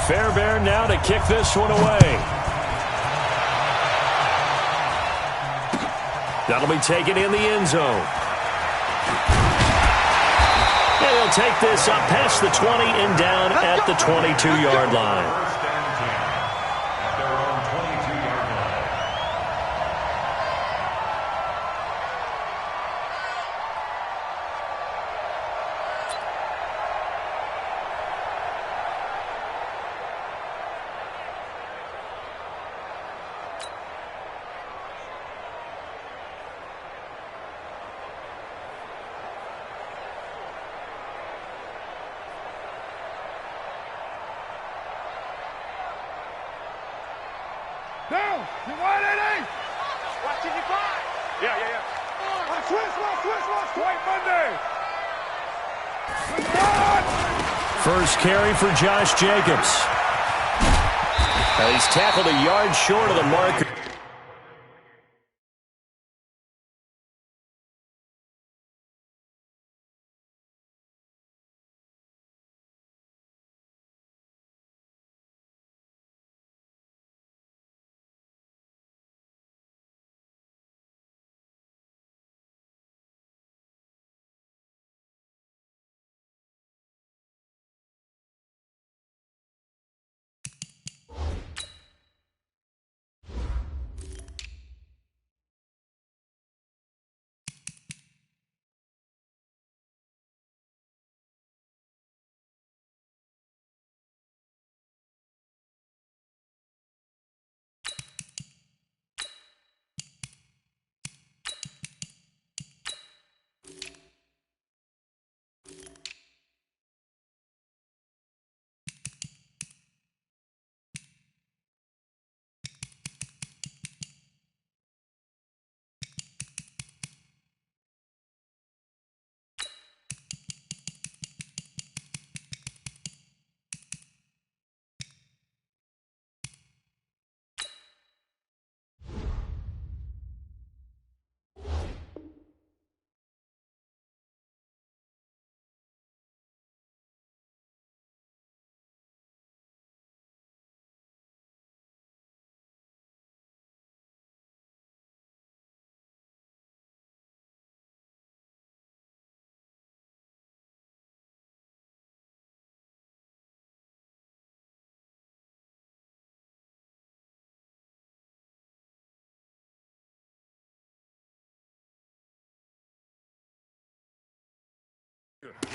Fairbairn now to kick this one away. That'll be taken in the end zone. And he'll take this up past the 20 and down at the 22-yard line. Down. You wide 88. Watch it, you five. Yeah. Watch. White Monday. First carry for Josh Jacobs. He's tackled a yard short of the marker.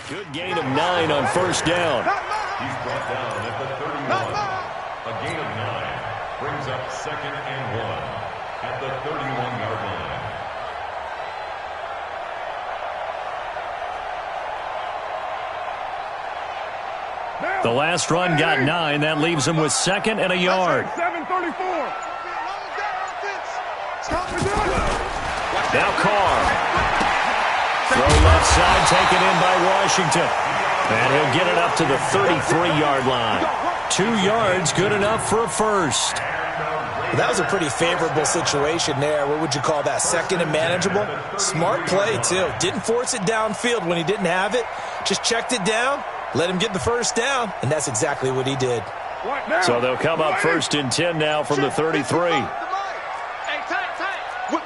Good gain of 9 on first down. He's brought down at the 31. A gain of 9 brings up 2nd and 1 at the 31-yard line. The last run got 9. That leaves him with 2nd and a yard. 7:34. Now Carr. Throw left side, taken in by Washington. And he'll get it up to the 33-yard line. 2 yards, good enough for a first. Well, that was a pretty favorable situation there. What would you call that? 2nd and manageable? Smart play, too. Didn't force it downfield when he didn't have it. Just checked it down, let him get the first down, and that's exactly what he did. So they'll come up 1st and 10 now from the 33. Hey, tight. Whip.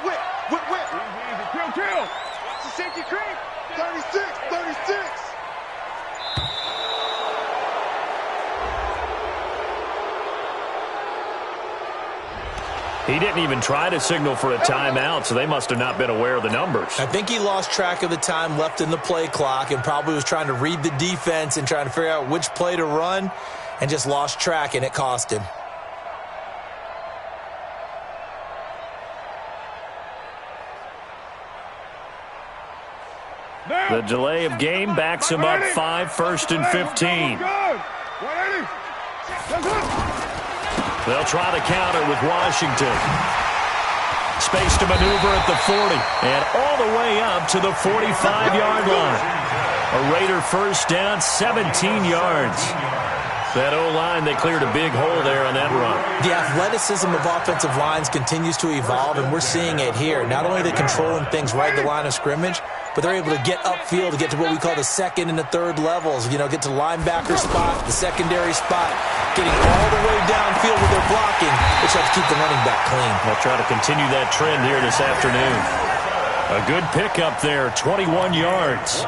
Kill. Safety creep. 36. He didn't even try to signal for a timeout, so they must have not been aware of the numbers. I think he lost track of the time left in the play clock and probably was trying to read the defense and trying to figure out which play to run and just lost track, and it cost him. The delay of game backs him up 5, 1st and 15. They'll try to counter with Washington. Space to maneuver at the 40 and all the way up to the 45-yard line. A Raider first down, 17 yards. That O-line, they cleared a big hole there on that run. The athleticism of offensive lines continues to evolve, and we're seeing it here. Not only are they controlling things right at the line of scrimmage, but they're able to get upfield to get to what we call the second and the third levels. You know, get to linebacker spot, the secondary spot, getting all the way downfield with their blocking, which helps keep the running back clean. They'll try to continue that trend here this afternoon. A good pickup there, 21 yards.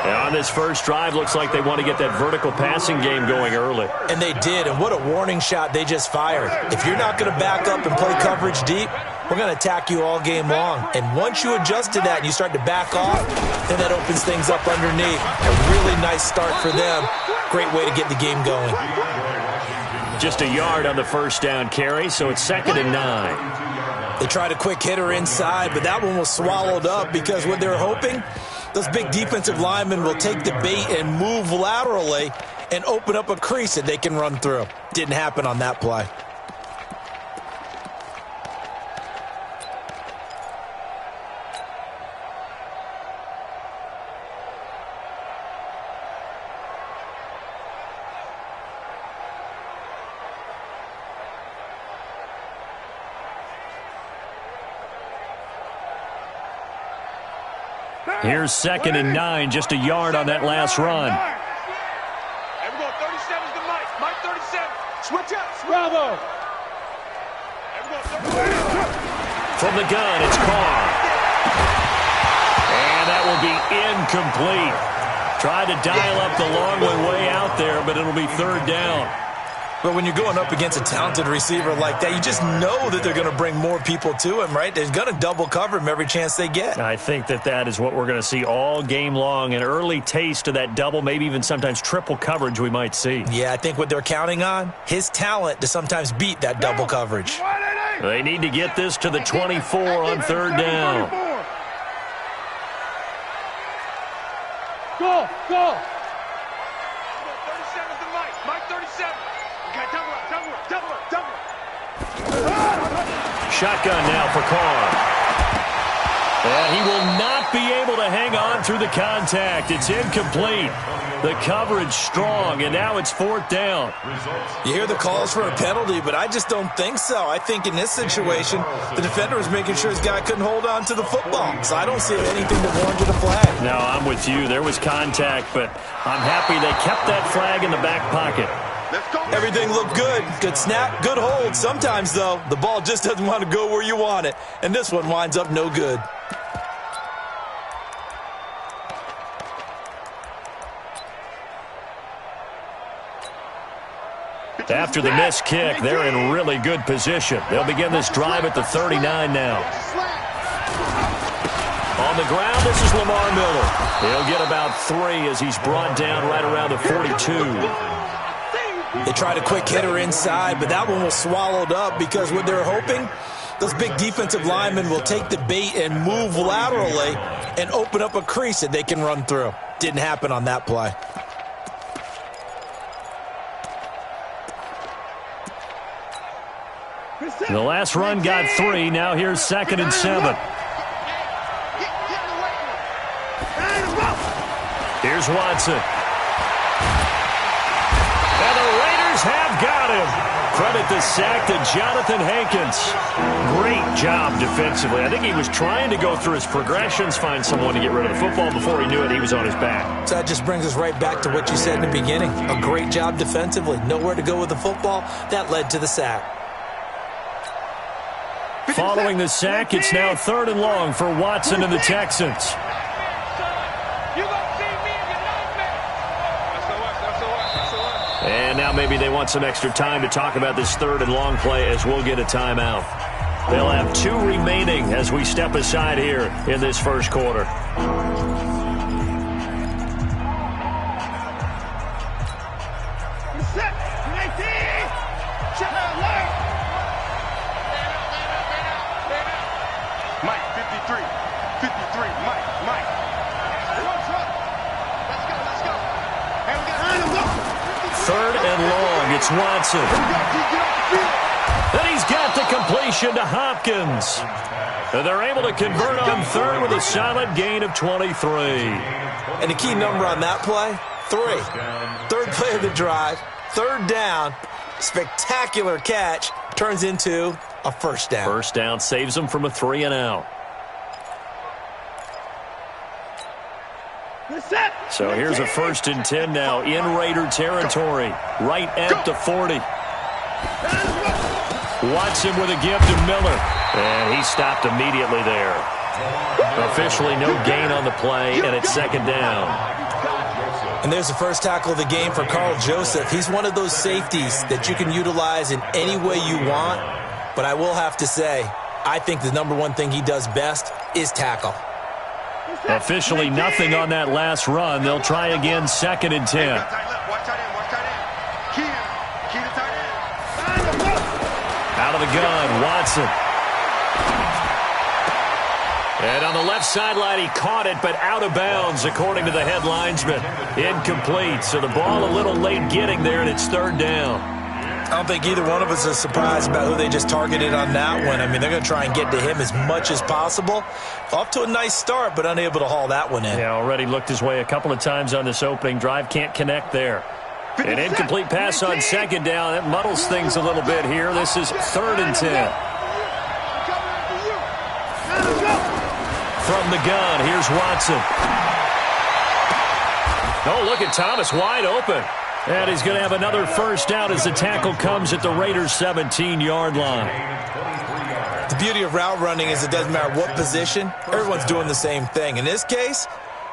And on this first drive, looks like they want to get that vertical passing game going early. And they did, and what a warning shot they just fired. If you're not going to back up and play coverage deep, we're going to attack you all game long. And once you adjust to that and you start to back off, then that opens things up underneath. A really nice start for them. Great way to get the game going. Just a yard on the first down carry, so it's 2nd and 9. They tried a quick hitter inside, but that one was swallowed up because what they're hoping, those big defensive linemen will take the bait and move laterally and open up a crease that they can run through. Didn't happen on that play. Here's 2nd and 9, just a yard on that last run. Hey, we're going 37's to Mike. Mike 37. Switch up. Bravo. Hey, we're going 37. From the gun, it's Carr. And that will be incomplete. Tried to dial up the long way out there, but it'll be 3rd down. But when you're going up against a talented receiver like that, you just know that they're going to bring more people to him, right? They're going to double cover him every chance they get. I think that is what we're going to see all game long. An early taste of that double, maybe even sometimes triple coverage we might see. Yeah, I think what they're counting on, his talent to sometimes beat that double coverage. They need to get this to the 24 on 3rd down. Go, go. 37's to Mike. Mike 37. Okay, double up. Shotgun now for Carr. And he will not be able to hang on through the contact. It's incomplete. The coverage strong, and now it's 4th down. You hear the calls for a penalty, but I just don't think so. I think in this situation, the defender was making sure his guy couldn't hold on to the football. So I don't see anything that warranted a flag. No, I'm with you. There was contact, but I'm happy they kept that flag in the back pocket. Everything looked good. Good snap, good hold. Sometimes, though, the ball just doesn't want to go where you want it. And this one winds up no good. After the missed kick, they're in really good position. They'll begin this drive at the 39 now. On the ground, this is Lamar Miller. He'll get about 3 as he's brought down right around the 42. They tried a quick hitter inside, but that one was swallowed up because what they're hoping, those big defensive linemen will take the bait and move laterally and open up a crease that they can run through. Didn't happen on that play. The last run got 3. Now here's 2nd and 7. Here's Watson. And the Raiders have got him. Credit the sack to Jonathan Hankins. Great job defensively. I think he was trying to go through his progressions, find someone to get rid of the football. Before he knew it, he was on his back. So that just brings us right back to what you said in the beginning. A great job defensively. Nowhere to go with the football. That led to the sack. Following the sack, it's now 3rd and long for Watson and the Texans. And now maybe they want some extra time to talk about this 3rd and long play as we'll get a timeout. They'll have 2 remaining as we step aside here in this first quarter. It's Watson. Then he's got the completion to Hopkins. And they're able to convert on 3rd with a solid gain of 23. And the key number on that play, 3. 3rd play of the drive, 3rd down, spectacular catch, turns into a 1st down. 1st down saves them from a 3 and out. So here's a 1st and 10 now in Raider territory, right at the 40. Watson with a give to Miller, and he stopped immediately there. Officially no gain on the play, and it's 2nd down. And there's the first tackle of the game for Carl Joseph. He's one of those safeties that you can utilize in any way you want, but I will have to say, I think the number one thing he does best is tackle. Officially nothing on that last run. They'll try again, 2nd and 10. Out of the gun, Watson. And on the left sideline, he caught it, but out of bounds, according to the head linesman. Incomplete, so the ball a little late getting there, and it's 3rd down. I don't think either one of us is surprised about who they just targeted on that one. I mean, they're going to try and get to him as much as possible. Off to a nice start, but unable to haul that one in. Yeah, already looked his way a couple of times on this opening drive. Can't connect there. An incomplete pass on 2nd down. That muddles things a little bit here. This is 3rd and 10. From the gun, here's Watson. Oh, look at Thomas, wide open. And he's going to have another 1st down as the tackle comes at the Raiders' 17-yard line. The beauty of route running is it doesn't matter what position. Everyone's doing the same thing. In this case,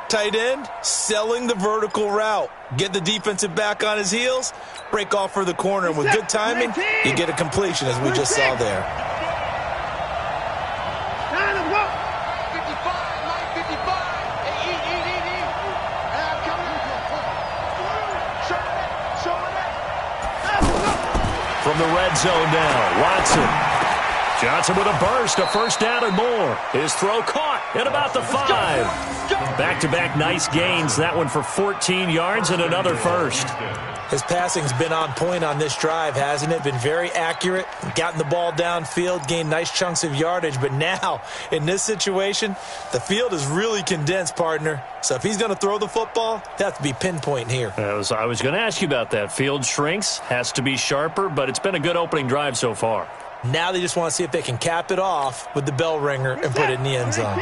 tight end, selling the vertical route. Get the defensive back on his heels, break off for the corner. And with good timing, you get a completion, as we just saw there. From the red zone now, Watson. Johnson with a burst, a 1st down and more. His throw caught at about the 5. Back-to-back nice gains. That one for 14 yards and another 1st. His passing's been on point on this drive, hasn't it? Been very accurate, gotten the ball downfield, gained nice chunks of yardage. But now, in this situation, the field is really condensed, partner. So if he's going to throw the ball, it has to be pinpoint here. I was going to ask you about that. Field shrinks, has to be sharper, but it's been a good opening drive so far. Now they just want to see if they can cap it off with the bell ringer and put it in the end zone.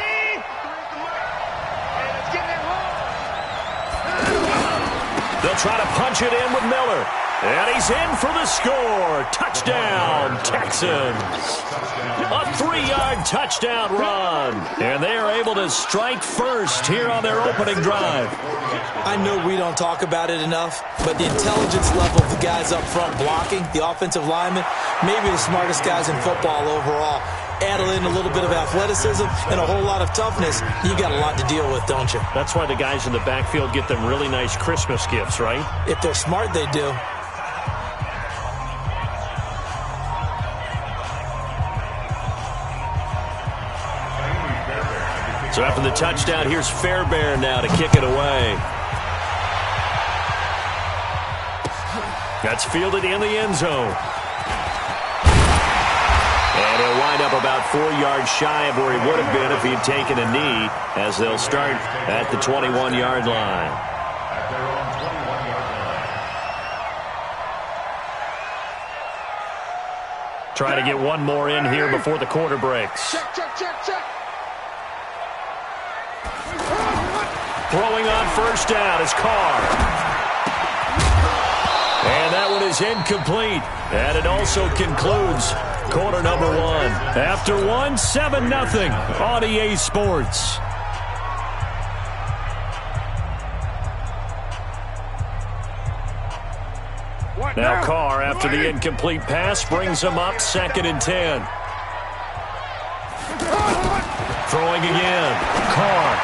They'll try to punch it in with Miller. And he's in for the score. Touchdown, Texans. A 3-yard touchdown run. And they are able to strike first here on their opening drive. I know we don't talk about it enough, but the intelligence level of the guys up front blocking, the offensive linemen, maybe the smartest guys in football overall. Add in a little bit of athleticism and a whole lot of toughness, you got a lot to deal with, don't you? That's why the guys in the backfield get them really nice Christmas gifts, right? If they're smart, they do. So after the touchdown, here's Fairbairn now to kick it away. That's fielded in the end zone. And he'll wind up about 4 yards shy of where he would have been if he had taken a knee, as they'll start at the 21-yard line. Try to get one more in here before the quarter breaks. Check. Throwing on 1st down is Carr. And that one is incomplete. And it also concludes quarter number 1. After 1, 7-0 on EA Sports. Now Carr, after the incomplete pass, brings him up 2nd and 10. Throwing again. Carr.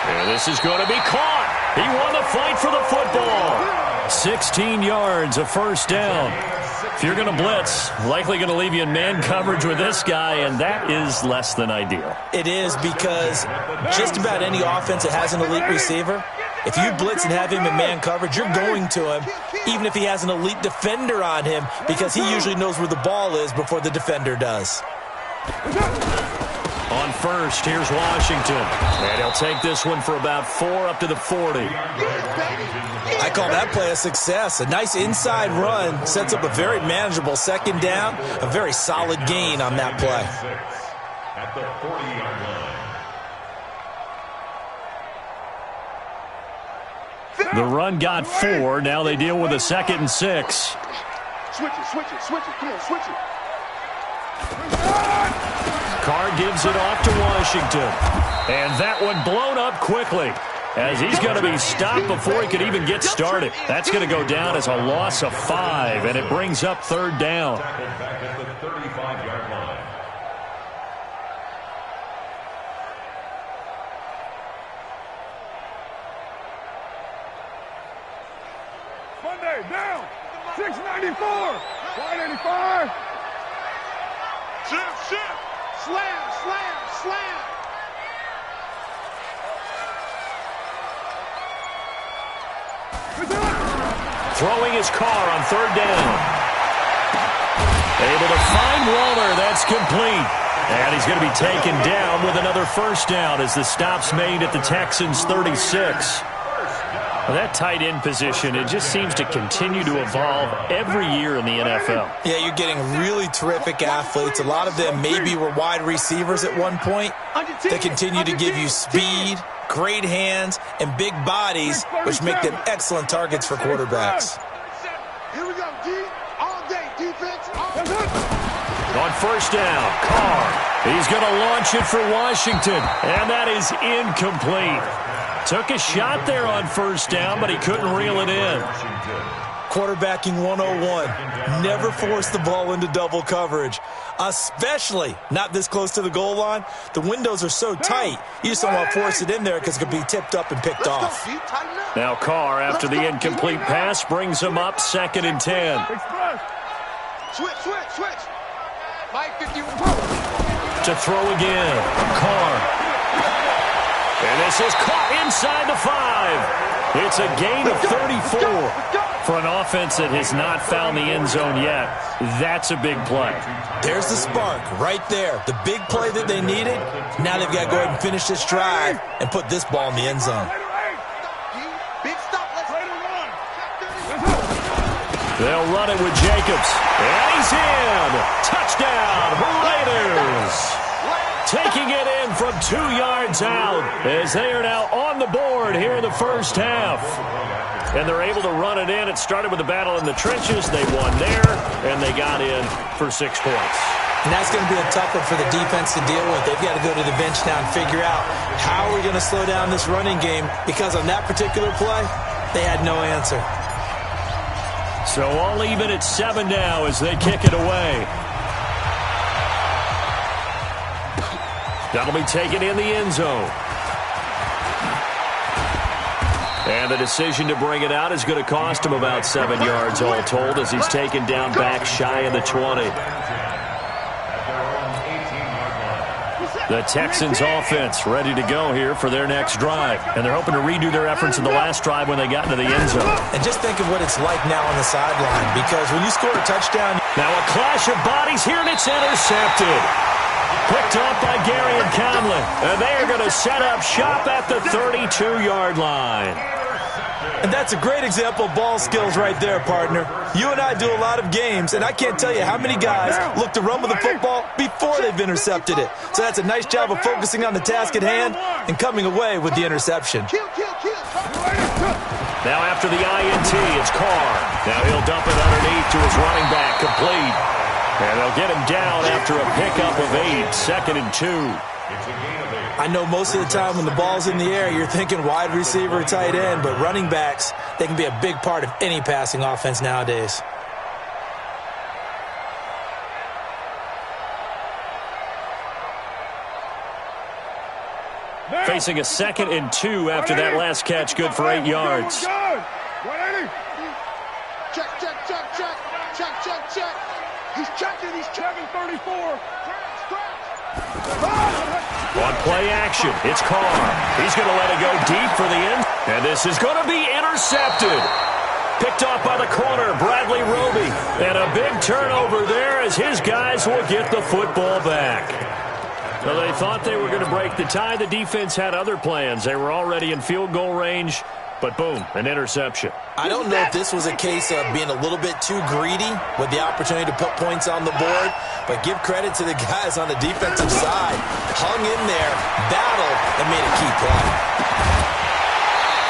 And this is going to be caught. He won the fight for the football. 16 yards, a 1st down. If you're going to blitz, likely going to leave you in man coverage with this guy, and that is less than ideal. It is, because just about any offense that has an elite receiver, if you blitz and have him in man coverage, you're going to him, even if he has an elite defender on him, because he usually knows where the ball is before the defender does. On 1st, here's Washington. And he'll take this one for about 4 up to the 40. I call that play a success. A nice inside run sets up a very manageable 2nd down. A very solid gain on that play. At the 40-yard line. The run got 4. Now they deal with a 2nd and 6. Switch it. Come on, switch it. Carr gives it off to Washington. And that one blown up quickly, as he's going to be stopped before he could even get started. That's going to go down as a loss of 5, and it brings up 3rd down. Back at the 35-yard line. Monday, down. 694. 185. Shift. Slam. Throwing his Carr on 3rd down. Able to find Waller. That's complete. And he's going to be taken down with another 1st down as the stop's made at the Texans' 36. Well, that tight end position, it just seems to continue to evolve every year in the NFL. Yeah, you're getting really terrific athletes. A lot of them maybe were wide receivers at one point. They continue to give you speed, great hands, and big bodies, which make them excellent targets for quarterbacks. Here we go, D. All day, defense. On 1st down, Carr. He's going to launch it for Washington, and that is incomplete. Took a shot there on 1st down, but he couldn't reel it in. Quarterbacking 101. Never force the ball into double coverage, especially not this close to the goal line. The windows are so tight, you just don't want to force it in there because it could be tipped up and picked off. Now Carr, after the incomplete pass, brings him up 2nd and 10. Switch. Mike 51. To throw again, Carr. And this is caught inside the 5. It's a gain of 34. For an offense that has not found the end zone yet, that's a big play. There's the spark right there. The big play that they needed. Now they've got to go ahead and finish this drive and put this ball in the end zone. They'll run it with Jacobs. And he's in. Touchdown, Raiders. Taking it in from 2 yards out as they are now on the board here in the 1st half. And they're able to run it in. It started with a battle in the trenches. They won there, and they got in for 6 points. And that's going to be a tough one for the defense to deal with. They've got to go to the bench now and figure out how are we going to slow down this running game, because on that particular play, they had no answer. So all even at 7 now as they kick it away. That'll be taken in the end zone. And the decision to bring it out is going to cost him about 7 yards all told as he's taken down back shy of the 20. The Texans offense ready to go here for their next drive. And they're hoping to redo their efforts in the last drive when they got into the end zone. And just think of what it's like now on the sideline, because when you score a touchdown... Now a clash of bodies here, and it's intercepted. Picked off by Gary and Conlon. And they are going to set up shop at the 32-yard line. And that's a great example of ball skills right there, partner. You and I do a lot of games, and I can't tell you how many guys look to run with the football before they've intercepted it. So that's a nice job of focusing on the task at hand and coming away with the interception. Now after the INT, it's Carr. Now he'll dump it underneath to his running back, complete. And they'll get him down after a pickup of 8, 2nd and 2. I know most of the time when the ball's in the air, you're thinking wide receiver, tight end, but running backs, they can be a big part of any passing offense nowadays. Facing a 2nd and 2 after that last catch, good for 8 yards. Check. He's checking 34. On play action, it's Carr. He's going to let it go deep for the end. And this is going to be intercepted. Picked off by the corner, Bradley Roby. And a big turnover there as his guys will get the football back. Well, they thought they were going to break the tie. The defense had other plans. They were already in field goal range. But boom, an interception. I don't know if this was a case of being a little bit too greedy with the opportunity to put points on the board, but give credit to the guys on the defensive side. Hung in there, battled, and made a key play.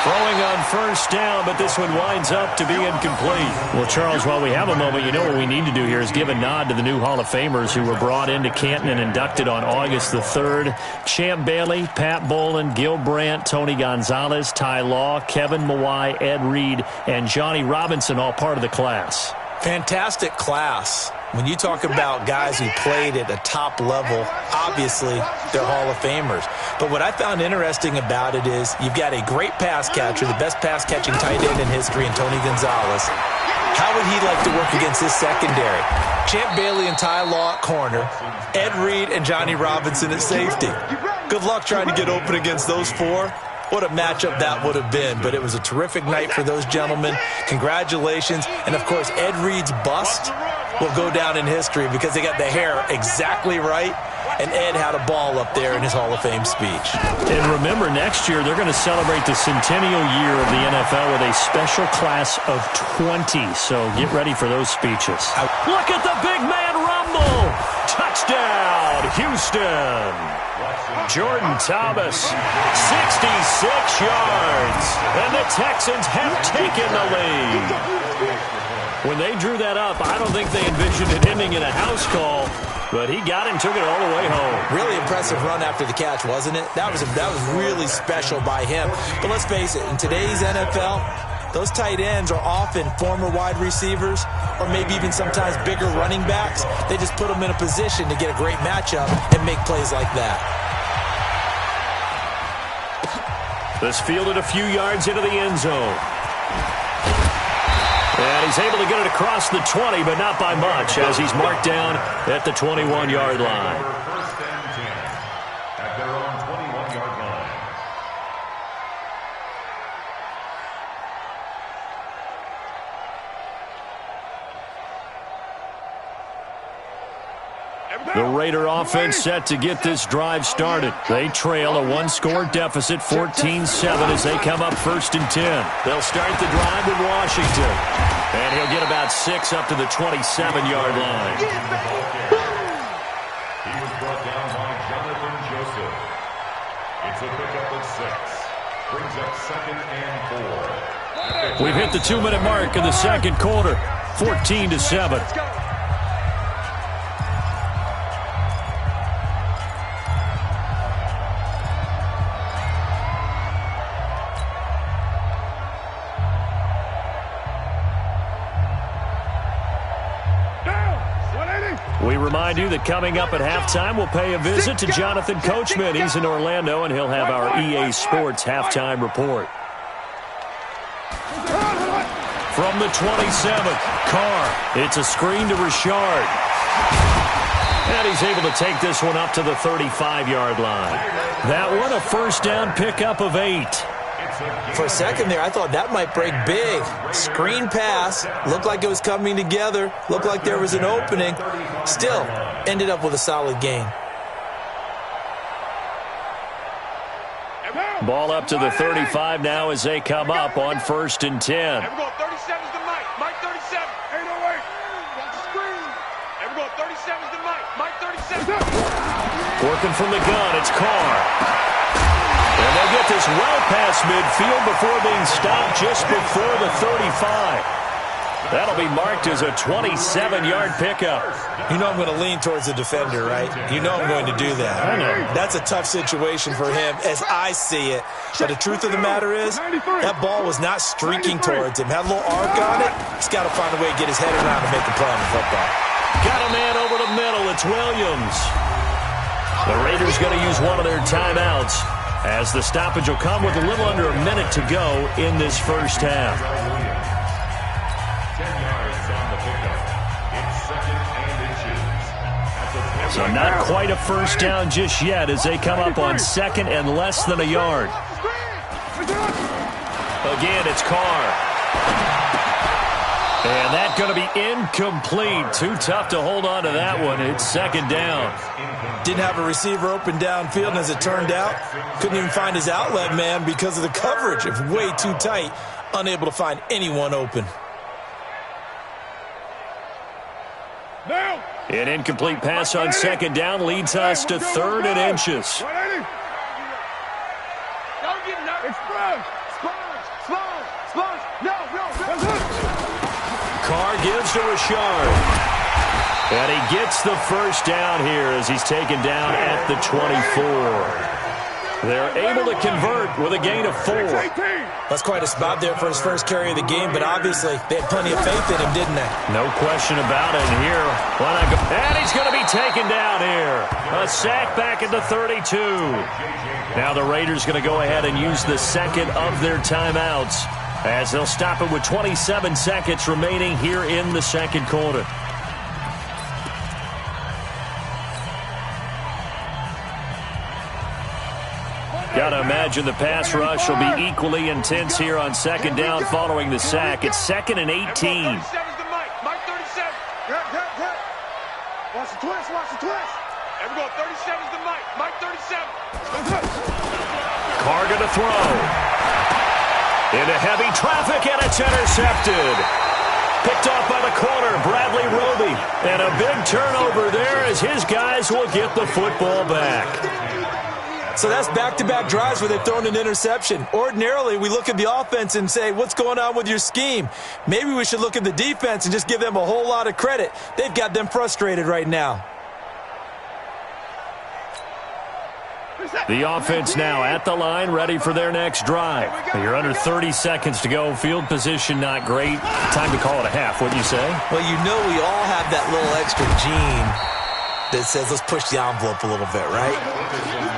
Throwing on first down, but this one winds up to be incomplete. Well, Charles, while we have a moment, you know what we need to do here is give a nod to the new Hall of Famers who were brought into Canton and inducted on August the 3rd. Champ Bailey, Pat Bolin, Gil Brandt, Tony Gonzalez, Ty Law, Kevin Mawai, Ed Reed, and Johnny Robinson, all part of the class. Fantastic class. When you talk about guys who played at a top level, obviously they're Hall of Famers. But what I found interesting about it is you've got a great pass catcher, the best pass-catching tight end in history, in Tony Gonzalez. How would he like to work against his secondary? Champ Bailey and Ty Law at corner, Ed Reed and Johnny Robinson at safety. Good luck trying to get open against those four. What a matchup that would have been. But it was a terrific night for those gentlemen. Congratulations. And, of course, Ed Reed's bust will go down in history because they got the hair exactly right, and Ed had a ball up there in his Hall of Fame speech. And remember, next year they're going to celebrate the centennial year of the NFL with a special class of 20. So get ready for those speeches. Look at the big man rumble. Touchdown, Houston. Jordan Thomas, 66 yards, and the Texans have taken the lead. When they drew that up, I don't think they envisioned it ending in a house call, but he got it and took it all the way home. Really impressive run after the catch, wasn't it? That was really special by him. But let's face it, in today's NFL, those tight ends are often former wide receivers or maybe even sometimes bigger running backs. They just put them in a position to get a great matchup and make plays like that. This fielded a few yards into the end zone. And he's able to get it across the 20, but not by much, as he's marked down at the 21-yard line. First and 10 at their own 21-yard line. The Raider offense set to get this drive started. They trail a one-score deficit, 14-7, as they come up first and 10. They'll start the drive with Washington. And he'll get about 6 up to the 27-yard line. He was brought down by Jonathan Joseph. It's a pickup of 6. Brings up second and 4. We've hit the 2-minute mark in the second quarter, 14-7. We remind you that coming up at halftime, we'll pay a visit to Jonathan Coachman. He's in Orlando, and he'll have our EA Sports halftime report. From the 27th, Carr. It's a screen to Richard. And he's able to take this one up to the 35-yard line. That one, a first down pickup of 8. For a second there, I thought that might break big. Screen pass. Looked like it was coming together. Looked like there was an opening. Still, ended up with a solid gain. Ball up to the 35 now as they come up on first and 10. Everyone, 37's the Mike. Mike 37. 808. Watch the screen. Everyone, 37's the Mike. Mike 37. Working from the gun, it's Carr. And they'll get this well past midfield before being stopped just before the 35. That'll be marked as a 27-yard pickup. You know I'm going to lean towards the defender, right? You know I'm going to do that. I know. That's a tough situation for him as I see it. But the truth of the matter is, that ball was not streaking towards him. Had a little arc on it. He's got to find a way to get his head around and make a play on the football. Got a man over the middle. It's Williams. The Raiders going to use one of their timeouts, as the stoppage will come with a little under a minute to go in this first half. 10 yards on the pickup. It's second and inches. So not quite a first down just yet as they come up on second and less than a yard. Again, it's Carr. And that's going to be incomplete. Too tough to hold on to that one. It's second down. Didn't have a receiver open downfield, and as it turned out, couldn't even find his outlet man because of the coverage. It's way too tight, unable to find anyone open. An incomplete pass on second down leads us to third and inches. Don't get nervous. Express. Carr gives to Richard. And he gets the first down here as he's taken down at the 24. They're able to convert with a gain of 4. That's quite a spot there for his first carry of the game, but obviously they had plenty of faith in him, didn't they? No question about it. And here, and he's going to be taken down here. A sack back at the 32. Now the Raiders going to go ahead and use the second of their timeouts as they'll stop it with 27 seconds remaining here in the second quarter. Got to imagine the pass rush will be equally intense here on second down following the sack. It's 2nd and 18. Mike 37. Watch the twist, watch the twist. There we go, 37's the Mike. Mike 37. Carr going to throw. Into heavy traffic, and it's intercepted. Picked off by the corner, Bradley Roby. And a big turnover there as his guys will get the football back. So that's back-to-back drives where they've thrown an interception. Ordinarily, we look at the offense and say, what's going on with your scheme? Maybe we should look at the defense and just give them a whole lot of credit. They've got them frustrated right now. The offense now at the line, ready for their next drive. You're under 30 seconds to go. Field position not great. Time to call it a half, wouldn't you say? Well, you know we all have that little extra gene that says let's push the envelope a little bit, right?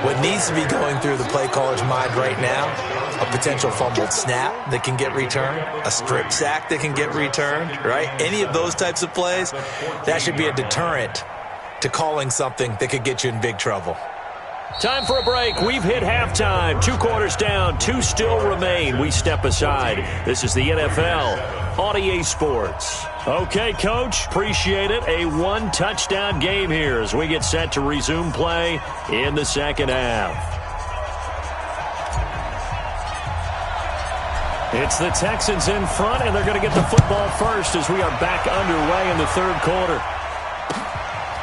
What needs to be going through the play caller's mind right now, a potential fumbled snap that can get returned, a strip sack that can get returned, right? Any of those types of plays, that should be a deterrent to calling something that could get you in big trouble. Time for a break. We've hit halftime. 2 quarters down, 2 still remain. We step aside. This is the NFL on EA Sports. Okay, Coach, appreciate it. A 1-touchdown game here as we get set to resume play in the second half. It's the Texans in front, and they're going to get the football first as we are back underway in the third quarter.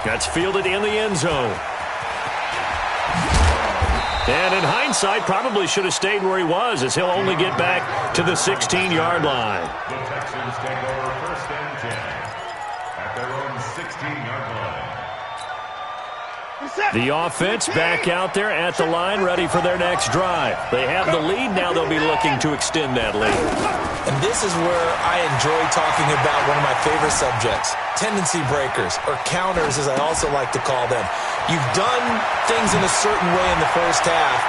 That's fielded in the end zone. And in hindsight, probably should have stayed where he was as he'll only get back to the 16-yard line. The Texans take over 1st and 10 at their own 16-yard line. The offense back out there at the line, ready for their next drive. They have the lead. Now they'll be looking to extend that lead. And this is where I enjoy talking about one of my favorite subjects, tendency breakers, or counters as I also like to call them. You've done things in a certain way in the first half,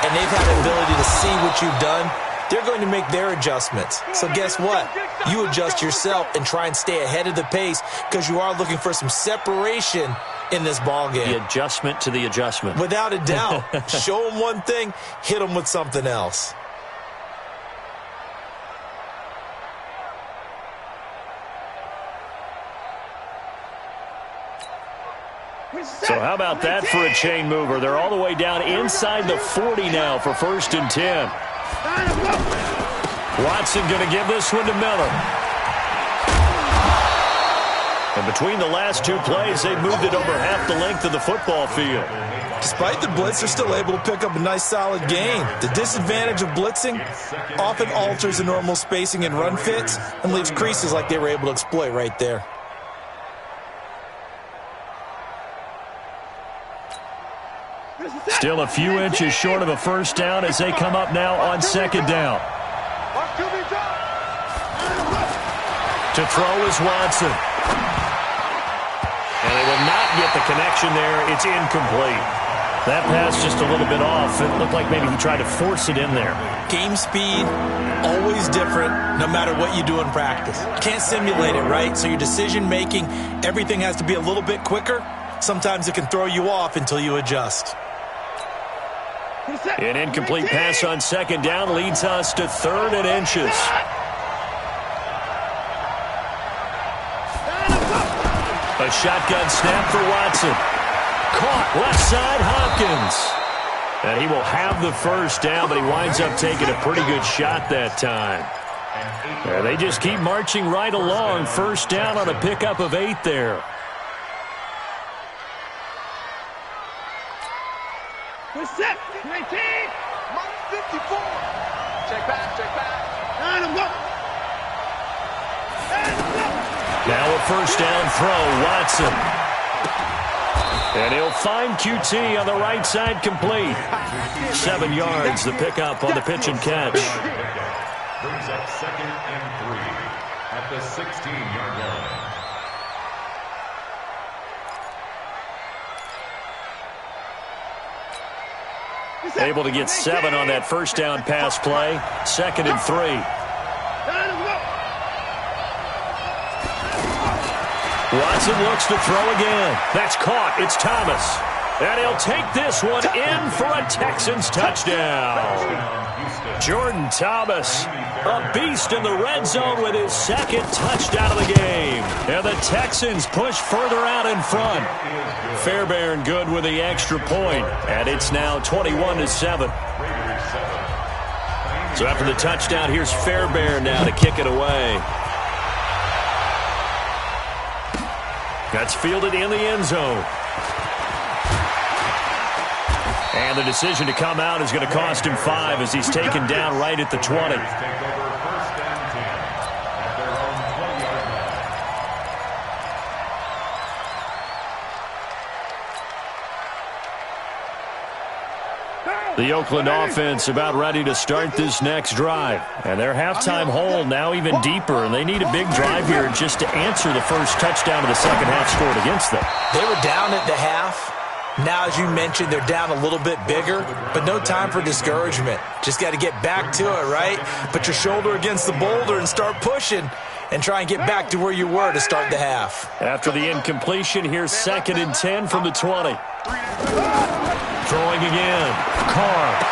and they've had the ability to see what you've done. They're going to make their adjustments. So guess what? You adjust yourself and try and stay ahead of the pace because you are looking for some separation in this ball game. The adjustment to the adjustment. Without a doubt. Show them one thing, hit them with something else. So how about that for a chain mover? They're all the way down inside the 40 now for 1st and 10. Watson going to give this one to Miller. And between the last 2 plays, they've moved it over half the length of the football field. Despite the blitz, they're still able to pick up a nice solid gain. The disadvantage of blitzing often alters the normal spacing and run fits and leaves creases like they were able to exploit right there. Still a few inches short of a first down as they come up now on 2nd down. To throw is Watson. And they will not get the connection there. It's incomplete. That pass just a little bit off. It looked like maybe he tried to force it in there. Game speed, always different, no matter what you do in practice. Can't simulate it, right? So your decision-making, everything has to be a little bit quicker. Sometimes it can throw you off until you adjust. An incomplete pass on 2nd down leads us to 3rd and inches. A shotgun snap for Watson. Caught left side, Hopkins. And he will have the first down, but he winds up taking a pretty good shot that time. They just keep marching right along. First down on a pickup of 8 there. We're set. 19. Mike 54. Check back. Line him up. first down throw, Watson. And he'll find QT on the right side, complete. 7 yards, the pickup on the pitch and catch. Brings up 2nd and 3 at the 16-yard line. Able to get 7 on that first down pass play. 2nd and 3. Watson looks to throw again. That's caught. It's Thomas. And he'll take this one in for a Texans touchdown. Jordan Thomas, a beast in the red zone with his 2nd touchdown of the game. And the Texans push further out in front. Fairbairn good with the extra point. And it's now 21-7. So after the touchdown, here's Fairbairn now to kick it away. That's fielded in the end zone. And the decision to come out is going to cost him 5 as he's taken down right at the 20. The Oakland offense about ready to start this next drive. And their halftime hole now even deeper, and they need a big drive here just to answer the first touchdown of the second half scored against them. They were down at the half. Now, as you mentioned, they're down a little bit bigger, but no time for discouragement. Just got to get back to it, right? Put your shoulder against the boulder and start pushing and try and get back to where you were to start the half. After the incompletion, here's 2nd and 10 from the 20. Throwing again. Carr.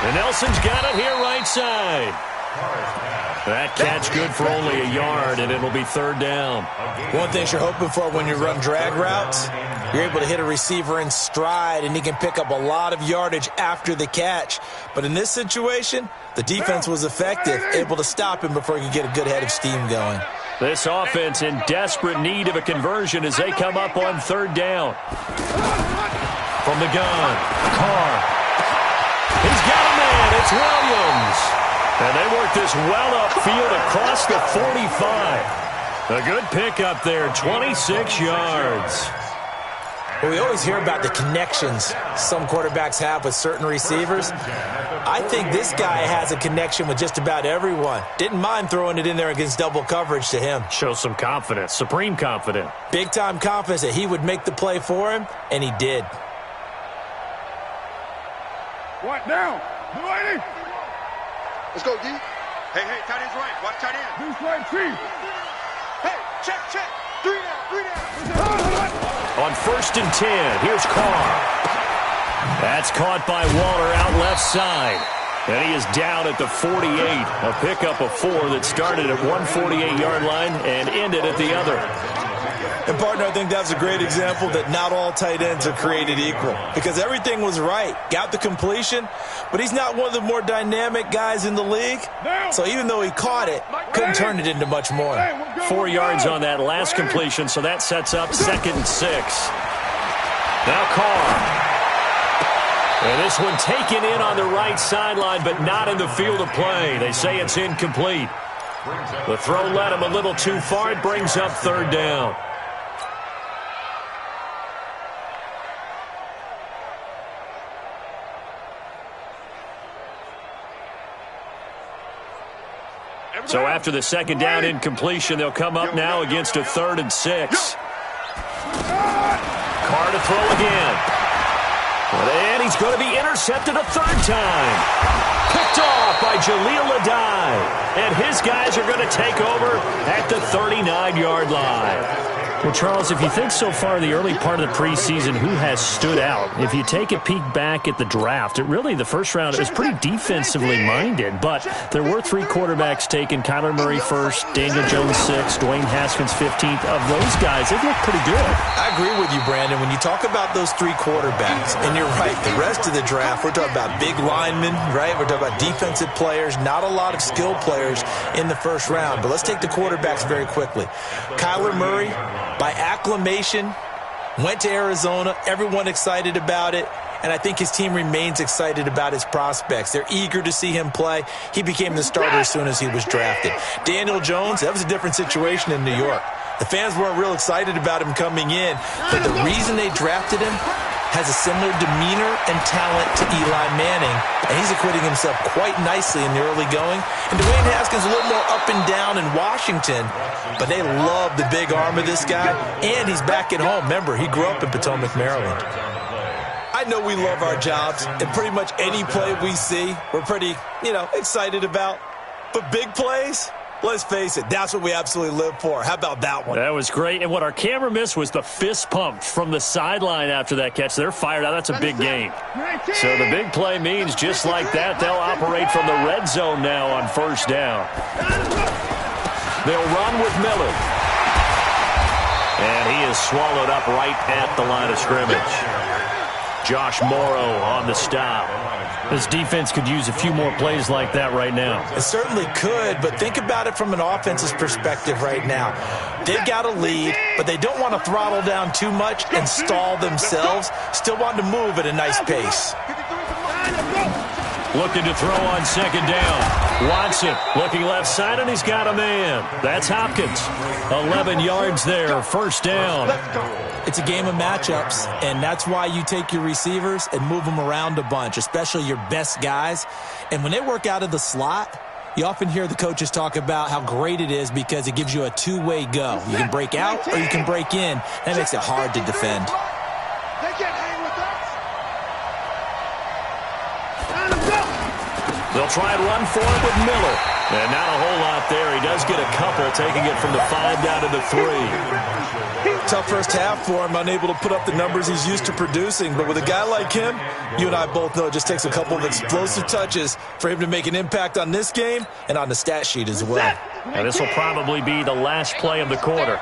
And Nelson's got it here right side. That catch good for only a yard, and it'll be 3rd down. One thing you're hoping for when you run drag routes, you're able to hit a receiver in stride, and he can pick up a lot of yardage after the catch. But in this situation, the defense was effective, able to stop him before he could get a good head of steam going. This offense in desperate need of a conversion as they come up on 3rd down. From the gun, Carr. He's got a man. It's Williams. And they work this well upfield across the 45. A good pickup there, 26 yards. Well, we always hear about the connections some quarterbacks have with certain receivers. I think this guy has a connection with just about everyone. Didn't mind throwing it in there against double coverage to him. Shows some confidence, supreme confidence. Big-time confidence that he would make the play for him, and he did. What now? Lady. Let's go, D. Hey, tight end's right. Watch tight end. Deuce right, T. Hey, check. 3 down. On 1st and 10, here's Carr. That's caught by Waller out left side. And he is down at the 48. A pickup of 4 that started at 148-yard line and ended at the other. And, partner, I think that's a great example that not all tight ends are created equal because everything was right. Got the completion, but he's not one of the more dynamic guys in the league. So even though he caught it, couldn't turn it into much more. 4 yards on that last completion, so that sets up 2nd and 6. Now Carr. And this one taken in on the right sideline, but not in the field of play. They say it's incomplete. The throw led him a little too far. It brings up 3rd down. So after the 2nd down incompletion, they'll come up now against a 3rd and 6. Carr to throw again. And he's going to be intercepted a 3rd time. Picked off by Jaleel Adai. And his guys are going to take over at the 39-yard line. Well, Charles, if you think so far the early part of the preseason, who has stood out? If you take a peek back at the draft, the first round is pretty defensively minded, but there were 3 quarterbacks taken. Kyler Murray first, Daniel Jones 6th, Dwayne Haskins 15th. Of those guys, they look pretty good. I agree with you, Brandon. When you talk about those 3 quarterbacks, and you're right, the rest of the draft, we're talking about big linemen, right? We're talking about defensive players, not a lot of skilled players in the first round. But let's take the quarterbacks very quickly. Kyler Murray, by acclamation, went to Arizona. Everyone excited about it. And I think his team remains excited about his prospects. They're eager to see him play. He became the starter as soon as he was drafted. Daniel Jones, that was a different situation in New York. The fans weren't real excited about him coming in, but the reason they drafted him has a similar demeanor and talent to Eli Manning, and he's acquitting himself quite nicely in the early going. And Dwayne Haskins a little more up and down in Washington, but they love the big arm of this guy, and he's back at home. Remember, he grew up in Potomac, Maryland. I know we love our jobs, and pretty much any play we see, we're pretty, excited about. But big plays, let's face it, that's what we absolutely live for. How about that one? That was great. And what our camera missed was the fist pump from the sideline after that catch. They're fired out. That's a big game. So the big play means just like that, they'll operate from the red zone now on first down. They'll run with Miller. And he is swallowed up right at the line of scrimmage. Josh Morrow on the stop. This defense could use a few more plays like that right now. It certainly could, but think about it from an offense's perspective right now. They've got a lead, but they don't want to throttle down too much and stall themselves. Still want to move at a nice pace. Looking to throw on second down. Watson looking left side, and he's got a man. That's Hopkins. 11 yards there, first down. It's a game of matchups, and that's why you take your receivers and move them around a bunch, especially your best guys. And when they work out of the slot, you often hear the coaches talk about how great it is because it gives you a two-way go. You can break out or you can break in. That makes it hard to defend. They can't hang with us. They'll try and run for it with Miller. And not a whole lot there. He does get a couple, taking it from the 5 down to the 3. Tough first half for him, unable to put up the numbers he's used to producing. But with a guy like him, you and I both know it just takes a couple of explosive touches for him to make an impact on this game and on the stat sheet as well. And this will probably be the last play of the quarter.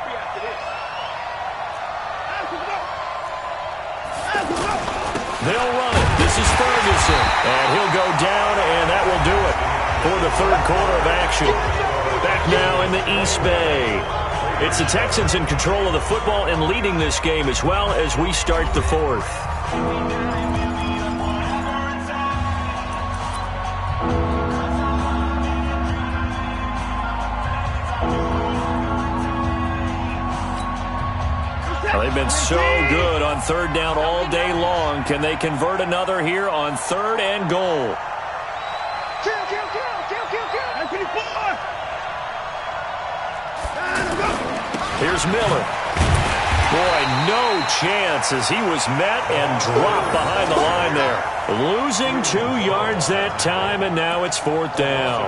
They'll run it. This is Ferguson. And he'll go down, and that will do it for the third quarter of action. Back now in the East Bay. It's the Texans in control of the football and leading this game as well as we start the fourth. Well, they've been so good on third down all day long. Can they convert another here on third and goal? Here's Miller. Boy, no chance as he was met and dropped behind the line there. Losing 2 yards that time, and now it's fourth down.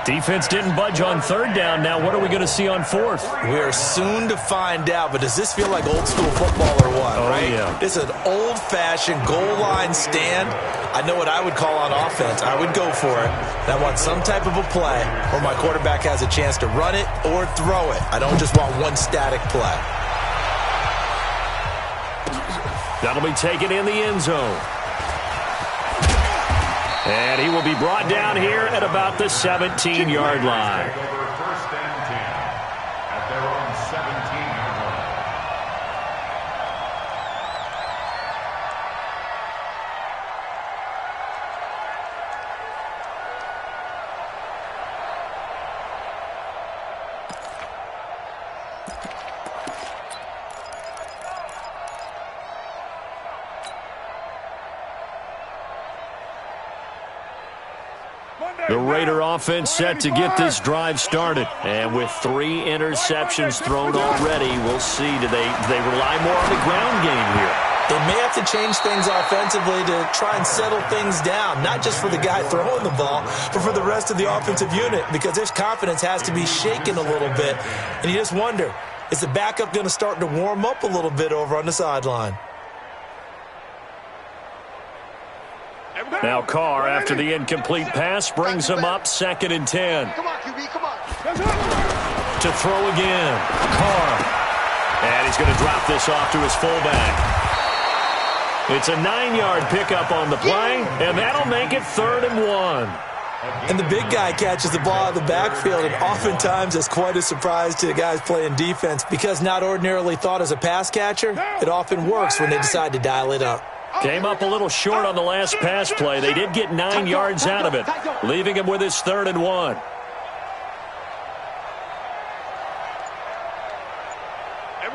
Defense didn't budge on third down. Now what are we going to see on fourth? We're soon to find out, but does this feel like old school football or what, right? Yeah. This is an old-fashioned goal line stand. I know what I would call on offense. I would go for it. And I want some type of a play where my quarterback has a chance to run it or throw it. I don't just want one static play. That'll be taken in the end zone. And he will be brought down here at about the 17-yard line. First and 10 at their own 17-yard line. The Raider offense set to get this drive started. And with 3 interceptions thrown already, we'll see. Do they rely more on the ground game here? They may have to change things offensively to try and settle things down, not just for the guy throwing the ball, but for the rest of the offensive unit, because their confidence has to be shaken a little bit. And you just wonder, is the backup going to start to warm up a little bit over on the sideline? Now Carr, after the incomplete pass, brings him up 2nd and 10. Come on, QB, come on. To throw again. Carr. And he's going to drop this off to his fullback. It's a 9-yard pickup on the play, and that'll make it 3rd and 1. And the big guy catches the ball out of the backfield, and oftentimes it's quite a surprise to the guys playing defense because not ordinarily thought as a pass catcher, it often works when they decide to dial it up. Came up a little short on the last pass play. They did get 9 yards out of it, leaving him with his 3rd and 1.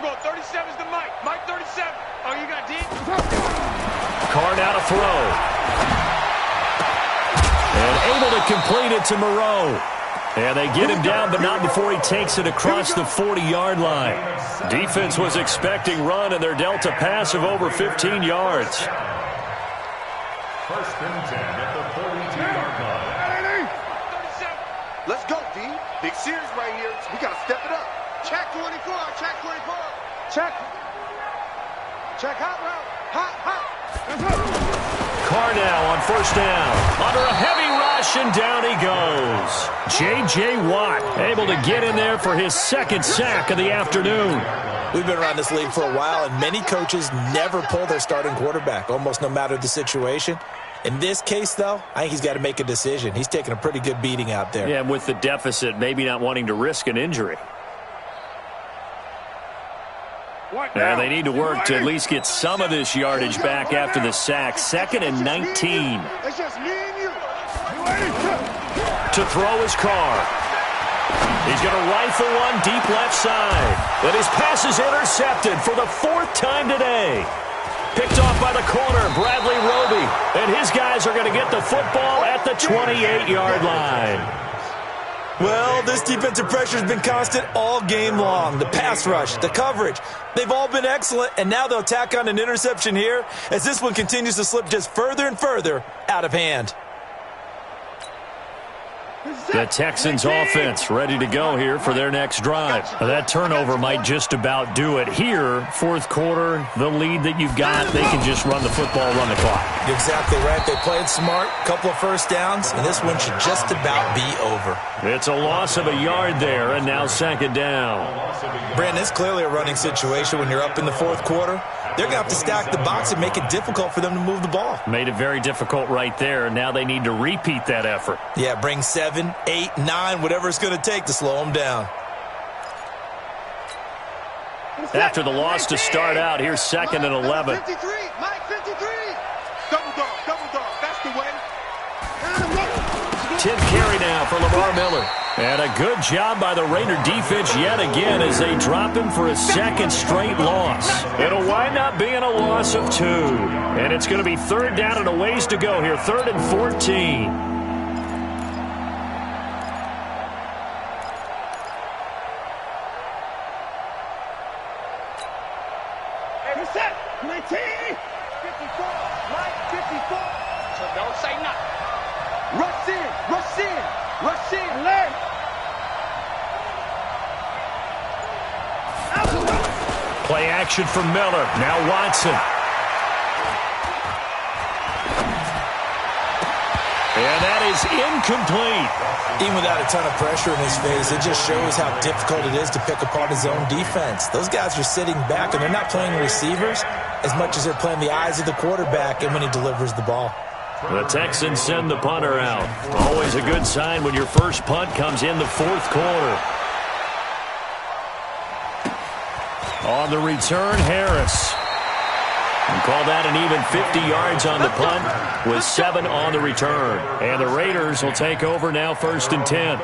go. 37's the Mike. Mike 37. Oh, you got D? Carr now to throw. And able to complete it to Moreau. And they get him down, but not before he takes it across the 40-yard line. Defense was expecting run, and they're dealt a pass of over 15 yards. First and 10 at the 42-yard line. 37. Let's go, D. Big series right here. We got to step it up. Check 24. Check 24. Check. Check hot route. Hot. Carr now on first down. Under a heavy rush, and down he goes. J.J. Watt able to get in there for his second sack of the afternoon. We've been around this league for a while, and many coaches never pull their starting quarterback, almost no matter the situation. In this case, though, I think he's got to make a decision. He's taking a pretty good beating out there. Yeah, with the deficit, maybe not wanting to risk an injury. And they need to work to at least get some of this yardage back after the sack. 2nd and 19. It's just me and you. To throw his Carr. He's going to rifle one deep left side. But his pass is intercepted for the 4th time today. Picked off by the corner, Bradley Roby. And his guys are going to get the football at the 28-yard line. Well, this defensive pressure has been constant all game long. The pass rush, the coverage, they've all been excellent, and now they'll tack on an interception here as this one continues to slip just further and further out of hand. The Texans offense ready to go here for their next drive. That turnover might just about do it here. 4th quarter, the lead that you've got, they can just run the football, run the clock. Exactly right. They played smart, couple of first downs, and this one should just about be over. It's a loss of a yard there, and now 2nd down. Brandon, it's clearly a running situation when you're up in the 4th quarter. They're going to have to stack the box and make it difficult for them to move the ball. Made it very difficult right there. Now they need to repeat that effort. Yeah, bring 7, 8, 9, whatever it's going to take to slow them down. After the loss to start out, here's 2nd and 11. 53, Mike 53. Double dog. That's the way. 10th carry now for Lamar Miller. And a good job by the Raider defense yet again as they drop him for a 2nd straight loss. It'll wind up being a loss of 2. And it's going to be 3rd down and a ways to go here. 3rd and 14. Every set. 19. 54. Mike 54. So don't say nothing. Rush in. Learn. Play action from Miller. Now Watson. And that is incomplete. Even without a ton of pressure in his face, it just shows how difficult it is to pick apart his own defense. Those guys are sitting back, and they're not playing receivers as much as they're playing the eyes of the quarterback and when he delivers the ball. The Texans send the punter out. Always a good sign when your first punt comes in the 4th quarter. On the return, Harris. And call that an even 50 yards on the punt with 7 on the return. And the Raiders will take over now 1st and 10.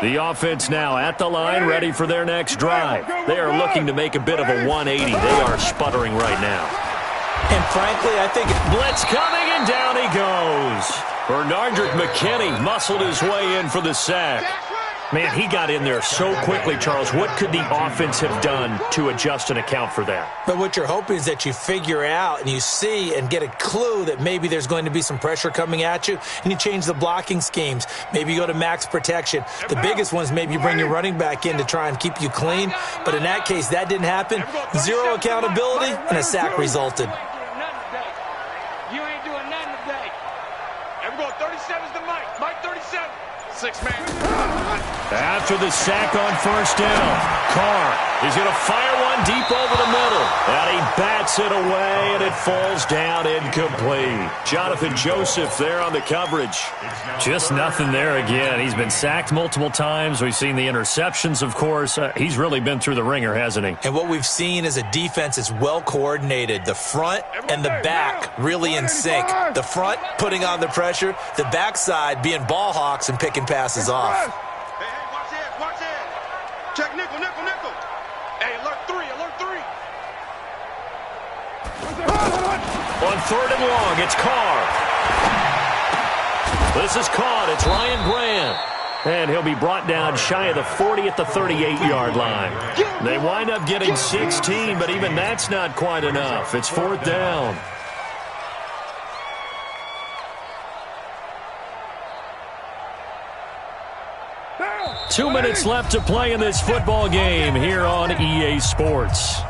The offense now at the line, ready for their next drive. They are looking to make a bit of a 180. They are sputtering right now. And frankly, I think blitz coming, and down he goes. Bernardrick McKinney muscled his way in for the sack. Man, he got in there so quickly, Charles. What could the offense have done to adjust and account for that? But what you're hoping is that you figure out and you see and get a clue that maybe there's going to be some pressure coming at you, and you change the blocking schemes. Maybe you go to max protection. The biggest one is maybe you bring your running back in to try and keep you clean. But in that case, that didn't happen. 0 accountability, and a sack resulted. You ain't doing nothing today. Everyone, 37's the Mike. Mike 37. 6 man. After the sack on first down, Carr He's going to fire one deep over the middle. And he bats it away, and it falls down incomplete. Jonathan Joseph there on the coverage. Just nothing there again. He's been sacked multiple times. We've seen the interceptions, of course. He's really been through the ringer, hasn't he? And what we've seen is a defense that's well coordinated. The front and the back really in sync. The front putting on the pressure. The backside being ball hawks and picking passes off. Hey, watch it, watch it. Check nickel, nickel, nickel. Hey, alert 3, alert 3. On 3rd and long, it's Carr. This is caught. It's Ryan Grant. And he'll be brought down shy of the 40 at the 38-yard line. They wind up getting 16, but even that's not quite enough. It's 4th down. Two minutes left to play in this football game here on EA Sports.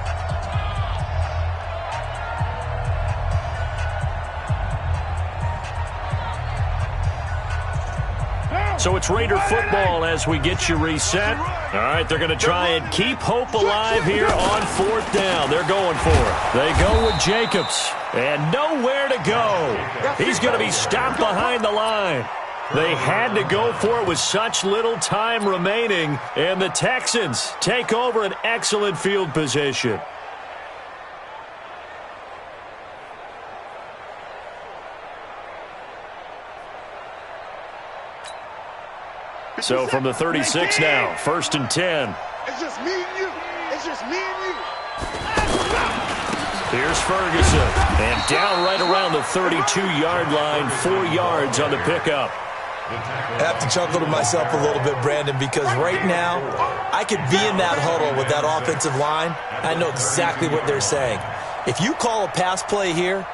So it's Raider football as we get you reset. All right, they're going to try and keep hope alive here on 4th down. They're going for it. They go with Jacobs, and nowhere to go. He's going to be stopped behind the line. They had to go for it with such little time remaining, and the Texans take over an excellent field position. So from the 36 now, 1st and 10. It's just me and you. It's just me and you. Here's Ferguson. And down right around the 32-yard line, 4 yards on the pickup. I have to chuckle to myself a little bit, Brandon, because right now I could be in that huddle with that offensive line. I know exactly what they're saying. If you call a pass play here,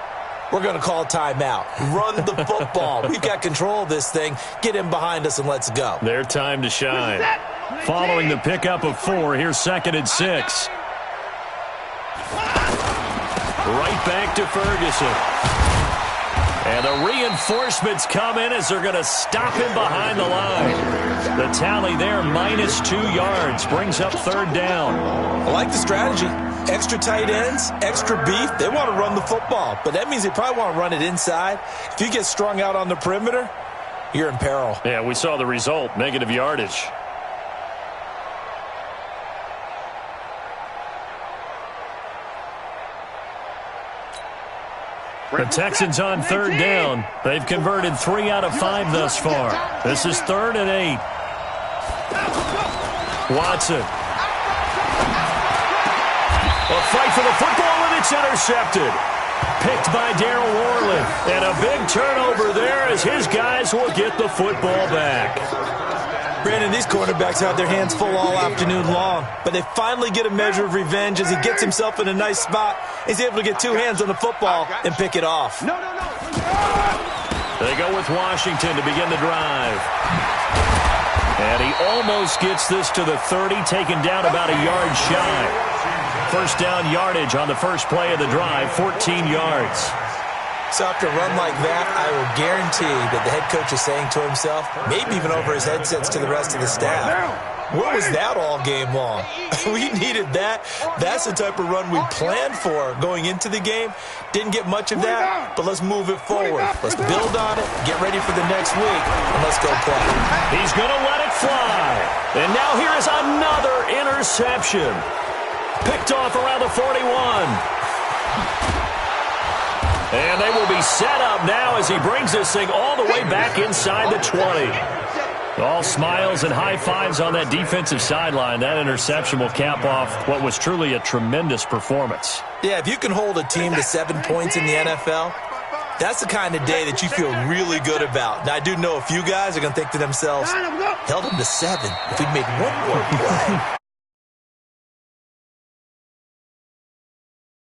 we're going to call a timeout. Run the football. We've got control of this thing. Get in behind us and let's go. Their time to shine. Following the pickup of 4, here's 2nd and 6. Right back to Ferguson. And the reinforcements come in as they're going to stop him behind the line. The tally there, -2 yards, brings up 3rd down. I like the strategy. Extra tight ends, extra beef. They want to run the football, but that means they probably want to run it inside. If you get strung out on the perimeter, you're in peril. Yeah, we saw the result, negative yardage. The Texans on 3rd down. They've converted 3 out of 5 thus far. This is 3rd and 8. Watson. A fight for the football, and it's intercepted. Picked by Darryl Worley. And a big turnover there as his guys will get the football back. Brandon, these cornerbacks have their hands full all afternoon long, but they finally get a measure of revenge as he gets himself in a nice spot. He's able to get 2 hands on the football and pick it off. No. They go with Washington to begin the drive. And he almost gets this to the 30, taken down about a yard shy. 1st down yardage on the first play of the drive, 14 yards. So after a run like that, I will guarantee that the head coach is saying to himself, maybe even over his headsets to the rest of the staff, what was that all game long? We needed that. That's the type of run we planned for going into the game. Didn't get much of that, but let's move it forward. Let's build on it, get ready for the next week, and let's go play. He's going to let it fly. And now here is another interception. Picked off around the 41. And they will be set up now as he brings this thing all the way back inside the 20. All smiles and high fives on that defensive sideline. That interception will cap off what was truly a tremendous performance. Yeah, if you can hold a team to 7 points in the NFL, that's the kind of day that you feel really good about. Now, I do know a few guys are going to think to themselves, held them to 7 if we made one more play.